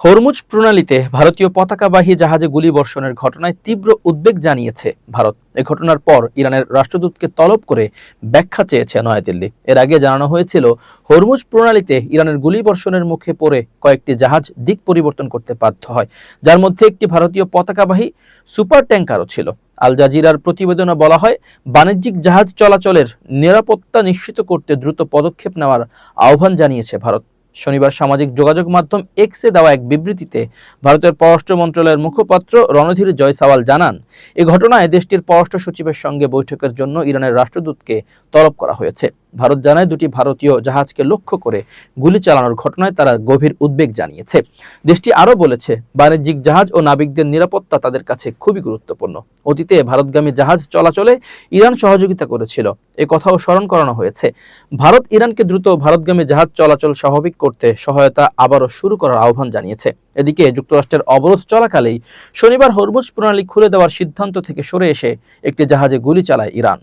Hormuz প্রণালীতে ভারতীয় পতাকাবাহী জাহাজে গুলিবর্ষণের ঘটনায় তীব্র উদ্বেগ জানিয়েছে ভারত। এ ঘটনার পর ইরানের রাষ্ট্রদূতকে তলব করে ব্যাখ্যা চেয়েছে নয়াদিল্লি। এর আগে জানানো হয়েছিল, হরমুজ প্রণালীতে ইরানের গুলিবর্ষণের মুখে পড়ে কয়েকটি জাহাজ দিক পরিবর্তন করতে বাধ্য হয়, যার মধ্যে একটি ভারতীয় পতাকাবাহী সুপার ট্যাঙ্কারও ছিল। আল জাজিরার প্রতিবেদনে বলা হয়, বাণিজ্যিক জাহাজ চলাচলের নিরাপত্তা নিশ্চিত করতে দ্রুত পদক্ষেপ নেওয়ার আহ্বান জানিয়েছে ভারত। শনিবার সামাজিক যোগাযোগ মাধ্যম এক্সে দেওয়া এক বিবৃতিতে ভারতের পররাষ্ট্র মন্ত্রণালয়ের মুখপাত্র রণধীর জয়সওয়াল জানান, এ ঘটনায় দেশটির পররাষ্ট্র সচিবের সঙ্গে বৈঠকের জন্য ইরানের রাষ্ট্রদূতকে তলব করা হয়েছে। ভারত জানায়, দুটি ভারতীয় জাহাজকে লক্ষ্য করে গুলি চালানোর ঘটনায় তারা গভীর উদ্বেগ জানিয়েছে। দেশটি আরও বলেছে, বাণিজ্যিক জাহাজ ও নাবিকদের নিরাপত্তা তাদের কাছে খুবই গুরুত্বপূর্ণ। অতীতে ভারতগামী জাহাজ চলাচলে ইরান সহযোগিতা করেছিল, এ কথাও স্মরণ করানো হয়েছে। ভারত ইরানকে দ্রুত ভারতগামী জাহাজ চলাচল স্বাভাবিক করতে সহায়তা আবারও শুরু করার আহ্বান জানিয়েছে। এদিকে যুক্তরাষ্ট্রের অবরোধ চলাকালেই শনিবার হরমুজ প্রণালী খুলে দেওয়ার সিদ্ধান্ত থেকে সরে এসে একটি জাহাজে গুলি চালায় ইরান।